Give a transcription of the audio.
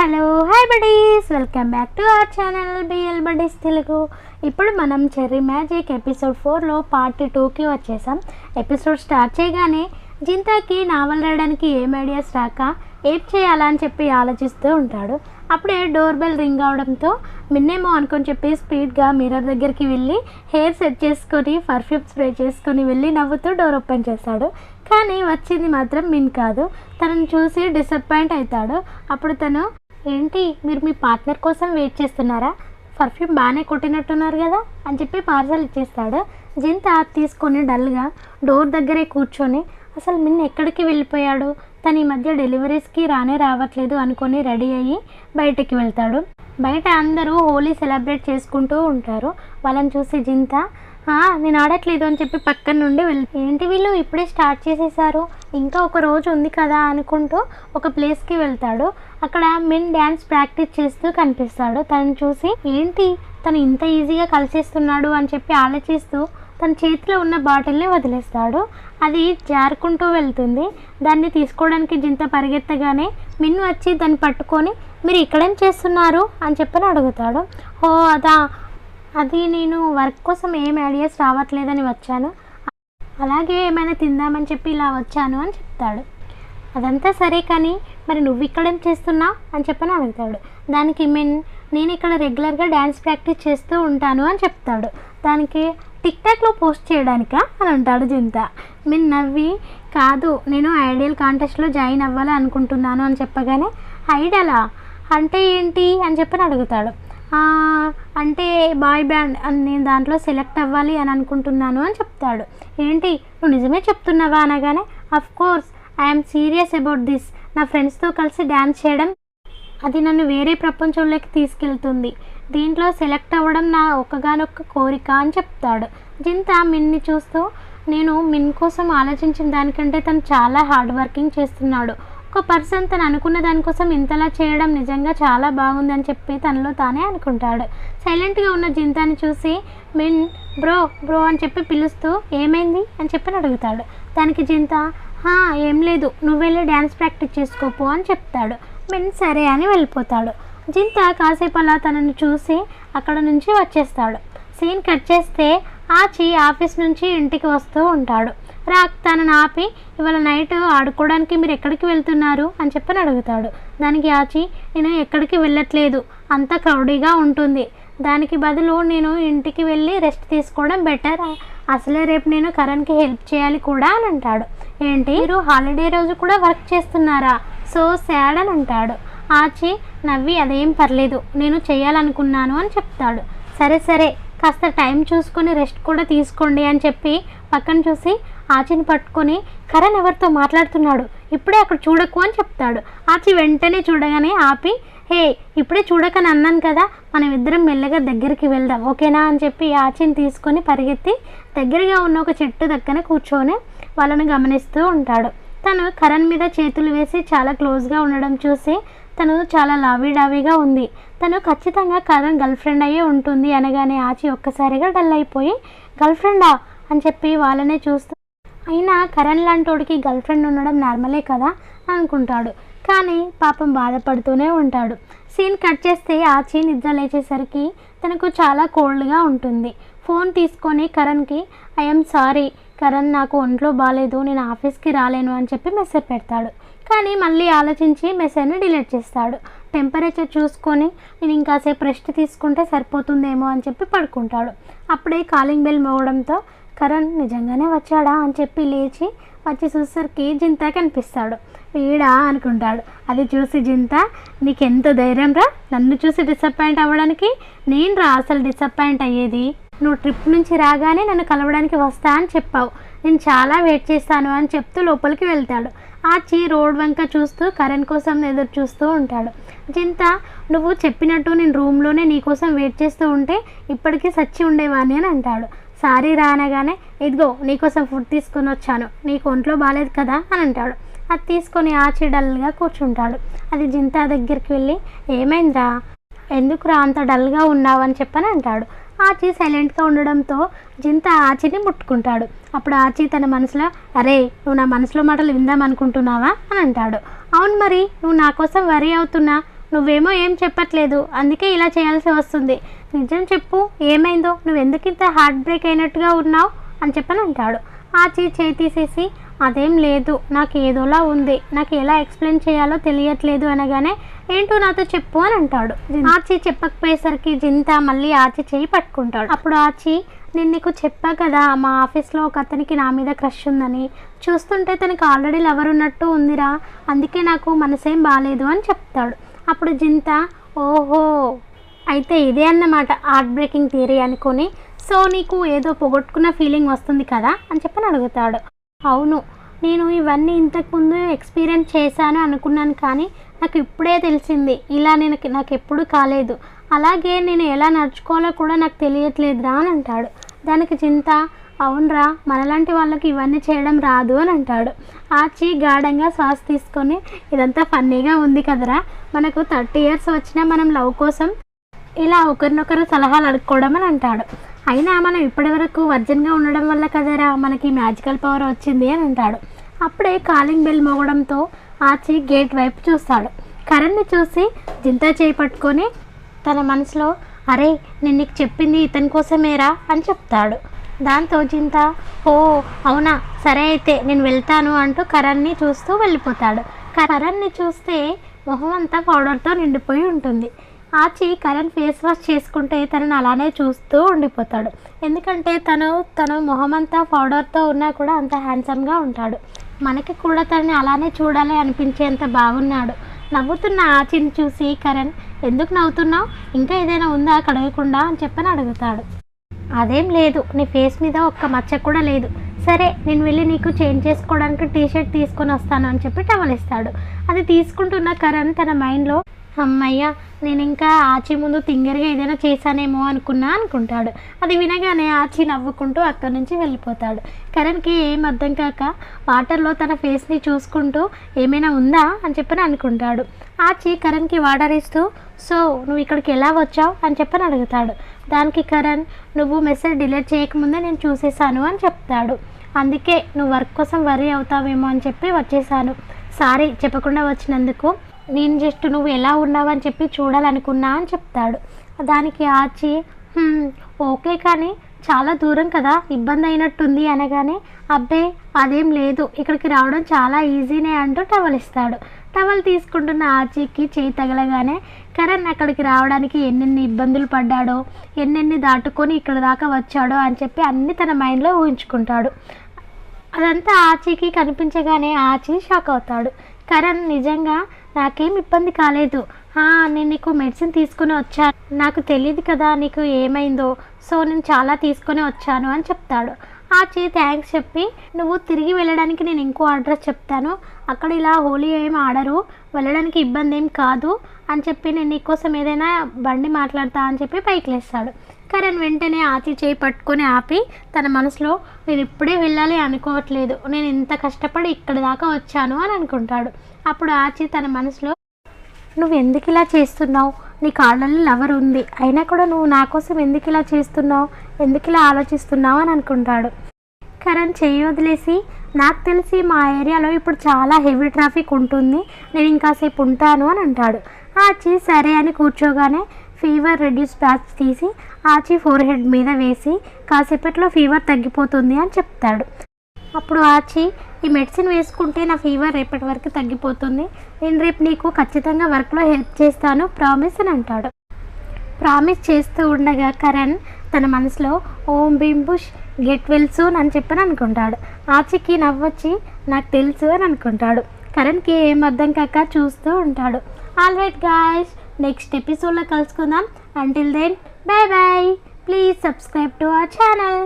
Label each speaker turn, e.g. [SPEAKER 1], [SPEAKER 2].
[SPEAKER 1] Hello hi buddies, welcome back to our channel BL buddies Telugu. ఇప్పుడు మనం cherry magic episode 4లో part 2కి వచ్చేసాం. Episode start చేయగానే జింతాకి naval రాయడానికి ఏం ఐడియాస్ రాక ఏం చేయాలని చెప్పి ఆలోచిస్తూ ఉంటాడు. అప్పుడే డోర్ బెల్ రింగ్ అవడంతో మిన్నేమో అనుకొని చెప్పి స్పీడ్గా మిర్రర్ దగ్గరికి వెళ్ళి హెయిర్ సెట్ చేసుకొని పర్ఫ్యూమ్ స్ప్రే చేసుకొని వెళ్ళి నవ్వుతూ డోర్ ఓపెన్ చేస్తాడు. కానీ వచ్చింది మాత్రం మిన్ కాదు. తనను చూసి డిసప్పాయింట్ అవుతాడు. అప్పుడు తను, ఏంటి మీరు మీ పార్ట్నర్ కోసం వెయిట్ చేస్తున్నారా? పర్ఫ్యూమ్ బాగానే కొట్టినట్టున్నారు కదా అని చెప్పి పార్సల్ ఇచ్చేస్తాడు. జింతా తీసుకొని డల్గా డోర్ దగ్గరే కూర్చొని అసలు మిన్ ఎక్కడికి వెళ్ళిపోయాడు, తను ఈ మధ్య డెలివరీస్కి రావట్లేదు అనుకొని రెడీ అయ్యి బయటికి వెళ్తాడు. బయట అందరూ హోలీ సెలబ్రేట్ చేసుకుంటూ ఉంటారు. వాళ్ళని చూసి జింతా, నేను ఆడట్లేదు అని చెప్పి పక్కన నుండి ఏంటి వీళ్ళు ఇప్పుడే స్టార్ట్ చేసేసారు, ఇంకా ఒక రోజు ఉంది కదా అనుకుంటూ ఒక ప్లేస్కి వెళ్తాడు. అక్కడ మిన్ డ్యాన్స్ ప్రాక్టీస్ చేస్తూ కనిపిస్తాడు. తనను చూసి ఏంటి తను ఇంత ఈజీగా కలిసేస్తున్నాడు అని చెప్పి ఆలోచిస్తూ తన చేతిలో ఉన్న బాటిల్ని వదిలేస్తాడు. అది జారుకుంటూ వెళ్తుంది. దాన్ని తీసుకోవడానికి జింత పరిగెత్తగానే మిన్ వచ్చి దాన్ని పట్టుకొని, మీరు ఇక్కడేం చేస్తున్నారు అని చెప్పని అడుగుతాడు. ఓ అది నేను వర్క్ కోసం ఏం ఐడియాస్ రావట్లేదని వచ్చాను, అలాగే ఏమైనా తిందామని చెప్పి ఇలా వచ్చాను అని చెప్తాడు. అదంతా సరే కానీ మరి నువ్వు ఇక్కడేం చేస్తున్నావు అని చెప్పని అడుగుతాడు. దానికి నేను ఇక్కడ రెగ్యులర్గా డ్యాన్స్ ప్రాక్టీస్ చేస్తూ ఉంటాను అని చెప్తాడు. దానికి టిక్టాక్లో పోస్ట్ చేయడానికా అని అంటాడు జింతా. నవ్వి, కాదు నేను ఐడియల్ కాంటెస్ట్లో జాయిన్ అవ్వాలి అనుకుంటున్నాను అని చెప్పగానే, ఐడలా అంటే ఏంటి అని చెప్పని అడుగుతాడు. అంటే బాయ్ బ్యాండ్ నేను దాంట్లో సెలెక్ట్ అవ్వాలి అని అనుకుంటున్నాను అని చెప్తాడు. ఏంటి నువ్వు నిజమే చెప్తున్నావా అనగానే, of course I'm serious about this. నా ఫ్రెండ్స్తో కలిసి డ్యాన్స్ చేయడం అది నన్ను వేరే ప్రపంచంలోకి తీసుకెళ్తుంది. దీంట్లో సెలెక్ట్ అవ్వడం నా ఒక్కగానొక్క కోరిక అని చెప్తాడు. జింతా మిన్ని చూస్తూ, నేను మిన్ కోసం ఆలోచించిన దానికంటే తను చాలా హార్డ్ వర్కింగ్ చేస్తున్నాడు. ఒక పర్సన్ తను అనుకున్న దానికోసం ఇంతలా చేయడం నిజంగా చాలా బాగుందని చెప్పి తనలో తానే అనుకుంటాడు. సైలెంట్గా ఉన్న జింతాని చూసి మిన్ బ్రో అని చెప్పి పిలుస్తూ, ఏమైంది అని చెప్పి అడుగుతాడు. దానికి జింతా, ఏం లేదు, నువ్వు వెళ్ళి డ్యాన్స్ ప్రాక్టీస్ చేసుకోపో అని చెప్తాడు. మిన్ సరే అని వెళ్ళిపోతాడు. జింతా కాసేపు అలా తనని చూసి అక్కడ నుంచి వచ్చేస్తాడు. సీన్ కట్ చేస్తే ఆచి ఆఫీస్ నుంచి ఇంటికి వస్తూ ఉంటాడు. తనని ఆపి, ఇవాళ నైట్ ఆడుకోవడానికి మీరు ఎక్కడికి వెళ్తున్నారు అని చెప్పని అడుగుతాడు. దానికి ఆచి, నేను ఎక్కడికి వెళ్ళట్లేదు, అంతా క్రౌడీగా ఉంటుంది, దానికి బదులు నేను ఇంటికి వెళ్ళి రెస్ట్ తీసుకోవడం బెటర్, అసలే రేపు నేను కరణ్కి హెల్ప్ చేయాలి కూడా అని అంటాడు. ఏంటి మీరు హాలిడే రోజు కూడా వర్క్ చేస్తున్నారా, సో సాడ్ అని అంటాడు. ఆచి నవ్వి, అదేం పర్లేదు, నేను చేయాలనుకున్నాను అని చెప్తాడు. సరే కాస్త టైం చూసుకొని రెస్ట్ కూడా తీసుకోండి అని చెప్పి పక్కన చూసి ఆచిని పట్టుకొని, కరణ్ ఎవరితో మాట్లాడుతున్నాడు, ఇప్పుడే అక్కడ చూడకు అని చెప్తాడు. ఆచి వెంటనే చూడగానే ఆపి, హే ఇప్పుడే చూడకని అన్నాను కదా, మనం ఇద్దరం మెల్లగా దగ్గరికి వెళ్దాం ఓకేనా అని చెప్పి ఆచిని తీసుకొని పరిగెత్తి దగ్గరగా ఉన్న ఒక చెట్టు దగ్గర కూర్చొని వాళ్ళని గమనిస్తూ ఉంటాడు. తను కరణ్ మీద చేతులు వేసి చాలా క్లోజ్గా ఉండడం చూసి తను చాలా లావీడావీగా ఉంది, తను ఖచ్చితంగా కరణ్ గర్ల్ ఫ్రెండ్ అయ్యే ఉంటుంది అనగానే ఆచి ఒక్కసారిగా డల్ అయిపోయి, గర్ల్ ఫ్రెండా అని చెప్పి వాళ్ళనే చూస్తూ, అయినా కరణ్ లాంటోడికి గర్ల్ ఫ్రెండ్ ఉండడం నార్మలే కదా అనుకుంటాడు. కానీ పాపం బాధపడుతూనే ఉంటాడు. సీన్ కట్ చేస్తే ఆచి నిద్ర లేచేసరికి తనకు చాలా కోల్డ్గా ఉంటుంది. ఫోన్ తీసుకొని కరణ్కి, ఐఎమ్ సారీ కరణ్, నాకు ఒంట్లో బాగాలేదు, నేను ఆఫీస్కి రాలేను అని చెప్పి మెసేజ్ పెడతాడు. కానీ మళ్ళీ ఆలోచించి మెసేజ్ని డిలీట్ చేస్తాడు. టెంపరేచర్ చూసుకొని నేను ఇంకాసేపు రెస్ట్ తీసుకుంటే సరిపోతుందేమో అని చెప్పి పడుకుంటాడు. అప్పుడే కాలింగ్ బెల్ మోగడంతో కరణ్ నిజంగానే వచ్చాడా అని చెప్పి లేచి వచ్చి చూసరికి జింతా కనిపిస్తాడు. వీడా అనుకుంటాడు. అది చూసి జింతా, నీకెంత ధైర్యం రా నన్ను చూసి డిసప్పాయింట్ అవ్వడానికి, నేను రా అసలు డిసప్పాయింట్ అయ్యేది, నువ్వు ట్రిప్ నుంచి రాగానే నన్ను కలవడానికి వస్తా అని చెప్పావు, నేను చాలా వెయిట్ చేస్తాను అని చెప్తూ లోపలికి వెళ్తాడు. ఆచి రోడ్ వంక చూస్తూ కరణ్ కోసం ఎదురు చూస్తూ ఉంటాడు. జింతా, నువ్వు చెప్పినట్టు నేను రూమ్లోనే నీకోసం వెయిట్ చేస్తూ ఉంటే ఇప్పటికీ సచ్చి ఉండేవాడిని అని అంటాడు. సారీ రా అనగానే, ఇదిగో నీకోసం ఫుడ్ తీసుకొని వచ్చాను, నీకు ఒంట్లో బాగాలేదు కదా అని అంటాడు. అది తీసుకొని ఆచి డల్గా కూర్చుంటాడు. అది జింతా దగ్గరికి వెళ్ళి, ఏమైందిరా, ఎందుకురా అంత డల్గా ఉన్నావు అని చెప్పని అంటాడు. ఆచి సైలెంట్గా ఉండడంతో జింతా ఆచిని ముట్టుకుంటాడు. అప్పుడు ఆచి తన మనసులో, అరే నువ్వు నా మనసులో మాటలు విందామనుకుంటున్నావా అని అంటాడు. అవును మరి, నువ్వు నా కోసం వరీ అవుతున్నా, నువ్వేమో ఏం చెప్పట్లేదు, అందుకే ఇలా చేయాల్సి వస్తుంది. నిజం చెప్పు, ఏమైందో, నువ్వు ఎందుకు ఇంత హార్ట్ బ్రేక్ అయినట్టుగా ఉన్నావు అని చెప్పని అంటాడు. ఆచి చేయి తీసేసి అదేం లేదు, నాకు ఏదోలా ఉంది, నాకు ఎలా ఎక్స్ప్లెయిన్ చేయాలో తెలియట్లేదు అనగానే ఏంటో నాతో చెప్పు అని అంటాడు. ఆచి చెప్పకపోయేసరికి జింతా మళ్ళీ ఆచి చేయి పట్టుకుంటాడు. అప్పుడు ఆచి, నేను నీకు చెప్పా కదా మా ఆఫీస్లో ఒక అతనికి నా మీద క్రష్ ఉందని, చూస్తుంటే తనకి ఆల్రెడీ లవర్ ఉన్నట్టు ఉందిరా, అందుకే నాకు మనసేం బాగాలేదు అని చెప్తాడు. అప్పుడు జింతా, ఓహో అయితే ఇదే అన్నమాట హార్ట్ బ్రేకింగ్ థియరీ అనుకొని, సో నీకు ఏదో పోగొట్టుకున్న ఫీలింగ్ వస్తుంది కదా అని చెప్పని అడుగుతాడు. అవును, నేను ఇవన్నీ ఇంతకుముందు ఎక్స్పీరియన్స్ చేశాను అనుకున్నాను, కానీ నాకు ఇప్పుడే తెలిసింది ఇలా నాకు ఎప్పుడు కాలేదు, అలాగే నేను ఎలా నడుచుకోవాలో కూడా నాకు తెలియట్లేదురా అని అంటాడు. దానికి చింత, అవునరా మనలాంటి వాళ్ళకి ఇవన్నీ చేయడం రాదు అని అంటాడు. ఆచి గాఢంగా శ్వాస తీసుకొని, ఇదంతా ఫన్నీగా ఉంది కదరా, మనకు 30 years వచ్చినా మనం లవ్ కోసం ఇలా ఒకరినొకరు సలహాలు అడుక్కోవడం అని అంటాడు. అయినా మనం ఇప్పటి వరకు వర్జన్గా ఉండడం వల్ల కదరా మనకి మ్యాజికల్ పవర్ వచ్చింది అని అంటాడు. అప్పుడే కాలింగ్ బెల్ మోగడంతో ఆచి గేట్ వైపు చూస్తాడు. కరణ్ని చూసి జింతా చేయి పట్టుకొని తన మనసులో, అరే నేను నీకు చెప్పింది ఇతని కోసమేరా అని చెప్తాడు. దాంతో జింతా, ఓ అవునా, సరే అయితే నేను వెళ్తాను అంటూ కరణ్ని చూస్తూ వెళ్ళిపోతాడు. కరణ్ని చూస్తే మొహం అంతా పౌడర్తో నిండిపోయి ఉంటుంది. ఆచి కరణ్ ఫేస్ వాష్ చేసుకుంటే తనని అలానే చూస్తూ ఉండిపోతాడు. ఎందుకంటే తను మొహం అంతా పౌడర్తో ఉన్నా కూడా అంత హ్యాండ్సమ్గా ఉంటాడు. మనకి కూడా తనని అలానే చూడాలి అనిపించేంత బాగున్నాడు. నవ్వుతున్న ఆచిని చూసి కరణ్, ఎందుకు నవ్వుతున్నావు, ఇంకా ఏదైనా ఉందా కడగకుండా అని చెప్పని అడుగుతాడు. అదేం లేదు, నీ ఫేస్ మీద ఒక్క మచ్చ కూడా లేదు, సరే నేను వెళ్ళి నీకు చేంజ్ చేసుకోవడానికి టీషర్ట్ తీసుకొని వస్తాను అని చెప్పి టవల్ ఇస్తాడు. అది తీసుకుంటున్న కరణ్ తన మైండ్లో, అమ్మయ్య నేను ఇంకా ఆచి ముందు తింగరగా ఏదైనా చేశానేమో అనుకుంటాడు. అది వినగానే ఆచి నవ్వుకుంటూ అక్కడి నుంచి వెళ్ళిపోతాడు. కరణ్కి ఏం అర్థం కాక వాటర్లో తన ఫేస్ని చూసుకుంటూ ఏమైనా ఉందా అని చెప్పని అనుకుంటాడు. ఆచి కరణ్కి వాటర్ ఇస్తూ, సో నువ్వు ఇక్కడికి ఎలా వచ్చావు అని చెప్పని అడుగుతాడు. దానికి కరణ్, నువ్వు మెసేజ్ డిలీట్ చేయకముందే నేను చూసేసాను అని చెప్తాడు. అందుకే నువ్వు వర్క్ కోసం వరీ అవుతావేమో అని చెప్పి వచ్చేసాను, సారీ చెప్పకుండా వచ్చినందుకు, నేను జస్ట్ నువ్వు ఎలా ఉన్నావని చెప్పి చూడాలనుకున్నా అని చెప్తాడు. దానికి ఆచి, ఓకే కానీ చాలా దూరం కదా, ఇబ్బంది అయినట్టుంది అనగానే, అబ్బే అదేం లేదు, ఇక్కడికి రావడం చాలా ఈజీనే అంటూ టవల్ ఇస్తాడు. టవల్ తీసుకుంటున్న ఆచికి చేయి తగలగానే కరణ్ అక్కడికి రావడానికి ఎన్నెన్ని ఇబ్బందులు పడ్డాడో, ఎన్నెన్ని దాటుకొని ఇక్కడ దాకా వచ్చాడో అని చెప్పి అన్నీ తన మైండ్లో ఊహించుకుంటాడు. అదంతా ఆచికి కనిపించగానే ఆచి షాక్ అవుతాడు. కరణ్, నిజంగా నాకేం ఇబ్బంది కాలేదు, నేను నీకు మెడిసిన్ తీసుకుని వచ్చాను, నాకు తెలియదు కదా నీకు ఏమైందో, సో నేను చాలా తీసుకొని వచ్చాను అని చెప్తాడు. ఆచి థ్యాంక్స్ చెప్పి, నువ్వు తిరిగి వెళ్ళడానికి నేను ఇంకో అడ్రస్ చెప్తాను, అక్కడ ఇలా హోలీ ఏం ఆడరు, వెళ్ళడానికి ఇబ్బంది ఏం కాదు అని చెప్పి నేను నీకోసం ఏదైనా బండి మాట్లాడతా అని చెప్పి పైకి లేస్తాడు. కరణ్ వెంటనే ఆచి చేయి పట్టుకొని ఆపి తన మనసులో, నేను ఇప్పుడే వెళ్ళాలి అనుకోవట్లేదు, నేను ఇంత కష్టపడి ఇక్కడి దాకా వచ్చాను అని అనుకుంటాడు. అప్పుడు ఆచి తన మనసులో, నువ్వు ఎందుకు ఇలా చేస్తున్నావు, నీ కాళ్ళల్లో లవర్ ఉంది, అయినా కూడా నువ్వు నా కోసం ఎందుకు ఇలా చేస్తున్నావు, ఎందుకు ఇలా ఆలోచిస్తున్నావు అని అనుకుంటాడు. కరణ్ చెయ్యి వదిలేసి, నాకు తెలిసి మా ఏరియాలో ఇప్పుడు చాలా హెవీ ట్రాఫిక్ ఉంటుంది, నేను ఇంకాసేపు ఉంటాను అని అంటాడు. ఆచి సరే అని కూర్చోగానే ఫీవర్ రెడ్యూస్ ప్యాచ్ తీసి ఆచి ఫోర్ హెడ్ మీద వేసి, కాసేపట్లో ఫీవర్ తగ్గిపోతుంది అని చెప్తాడు. అప్పుడు ఆచి, ఈ మెడిసిన్ వేసుకుంటే నా ఫీవర్ రేపటి వరకు తగ్గిపోతుంది, నేను రేపు నీకు ఖచ్చితంగా వర్క్లో హెల్ప్ చేస్తాను, ప్రామిస్ అని అంటాడు. ప్రామిస్ చేస్తూ ఉండగా కరణ్ తన మనసులో, Om Bheem bush get well soon అని చెప్పని అనుకుంటాడు. ఆచికి నవ్వొచ్చి, నాకు తెలుసు అని అనుకుంటాడు. కరణ్కి ఏం అర్థం కాక చూస్తూ ఉంటాడు. ఆల్ రైట్ గాయ్స్, నెక్స్ట్ ఎపిసోడ్లో కలుసుకుందాం. Until then, bye bye. Please subscribe to our channel.